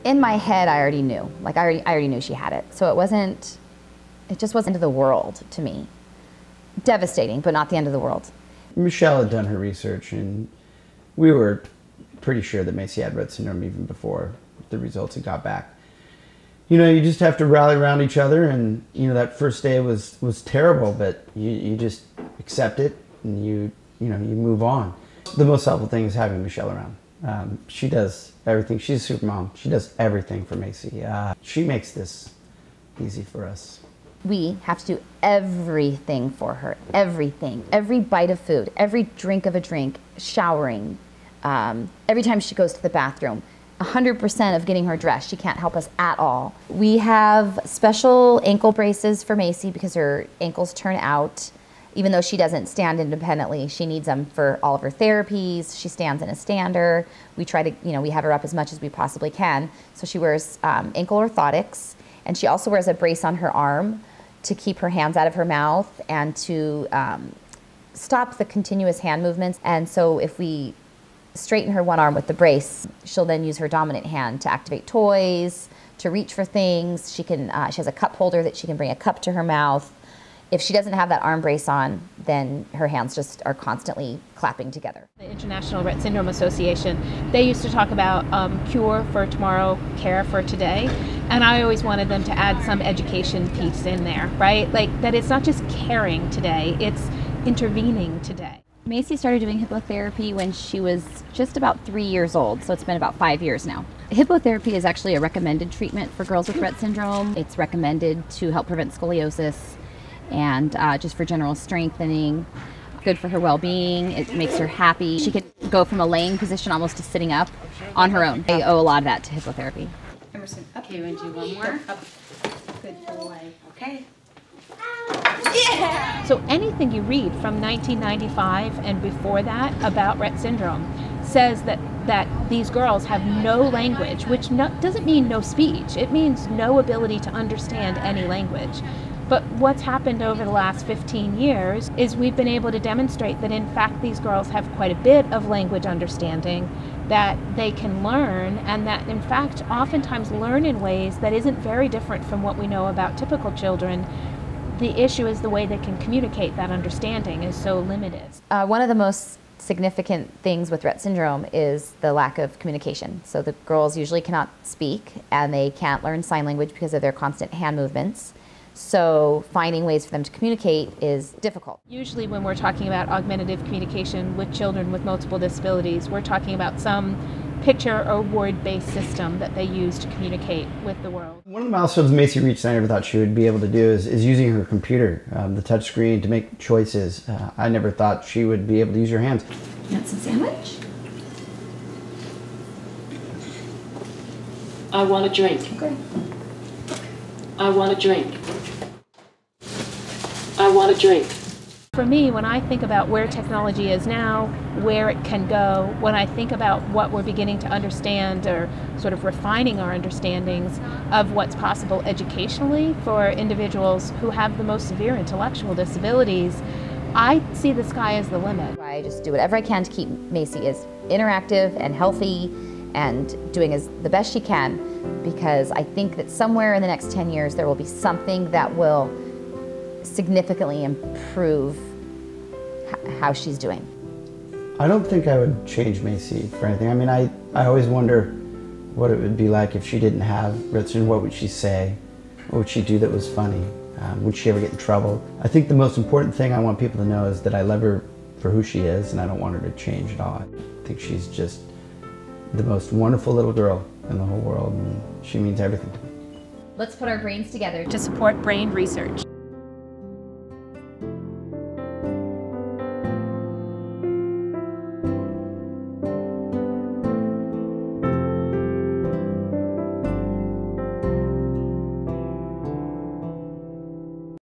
In my head, I already knew. Like, I already knew she had it. So it just wasn't the world to me. Devastating, but not the end of the world. Michelle had done her research, and we were pretty sure that Macy had Rett syndrome even before the results had got back. You know, you just have to rally around each other, and you know, that first day was terrible, but you just accept it, and you move on. The most helpful thing is having Michelle around. She does everything. She's a super mom. She does everything for Macy. She makes this easy for us. We have to do everything for her, everything. Every bite of food, every drink of a drink, showering, every time she goes to the bathroom, 100% of getting her dressed. She can't help us at all. We have special ankle braces for Macy because her ankles turn out. Even though she doesn't stand independently, she needs them for all of her therapies. She stands in a stander. We try to, we have her up as much as we possibly can. So she wears ankle orthotics, and she also wears a brace on her arm to keep her hands out of her mouth and to stop the continuous hand movements. And so if we straighten her one arm with the brace, she'll then use her dominant hand to activate toys, to reach for things. She has a cup holder that she can bring a cup to her mouth. If she doesn't have that arm brace on, then her hands just are constantly clapping together. The International Rett Syndrome Association, they used to talk about cure for tomorrow, care for today, and I always wanted them to add some education piece in there, right? Like that it's not just caring today, it's intervening today. Macy started doing hippotherapy when she was just about 3 years old, so it's been about 5 years now. Hippotherapy is actually a recommended treatment for girls with Rett syndrome. It's recommended to help prevent scoliosis and just for general strengthening, good for her well-being. It makes her happy. She could go from a laying position almost to sitting up on her own. I owe a lot of that to hippotherapy. Emerson, okay, we're gonna do one more. Up. Good boy. Okay. Yeah! So anything you read from 1995 and before that about Rett syndrome says that these girls have no language, which doesn't mean no speech. It means no ability to understand any language. But what's happened over the last 15 years is we've been able to demonstrate that in fact these girls have quite a bit of language understanding, that they can learn, and that in fact oftentimes learn in ways that isn't very different from what we know about typical children. The issue is the way they can communicate that understanding is so limited. One of the most significant things with Rett syndrome is the lack of communication. So the girls usually cannot speak, and they can't learn sign language because of their constant hand movements. So finding ways for them to communicate is difficult. Usually when we're talking about augmentative communication with children with multiple disabilities, we're talking about some picture or word-based system that they use to communicate with the world. One of the milestones Macy reached I never thought she would be able to do is using her computer, the touch screen, to make choices. I never thought she would be able to use her hands. You want some sandwich? I want a drink. Okay. I want a drink. I want a drink. For me, when I think about where technology is now, where it can go, when I think about what we're beginning to understand or sort of refining our understandings of what's possible educationally for individuals who have the most severe intellectual disabilities, I see the sky as the limit. I just do whatever I can to keep Macy as interactive and healthy and doing the best she can, because I think that somewhere in the next 10 years there will be something that will significantly improve how she's doing. I don't think I would change Macy for anything. I mean, I always wonder what it would be like if she didn't have Rett syndrome. What would she say? What would she do that was funny? Would she ever get in trouble? I think the most important thing I want people to know is that I love her for who she is, and I don't want her to change at all. I think she's just the most wonderful little girl in the whole world, and she means everything to me. Let's put our brains together To support brain research.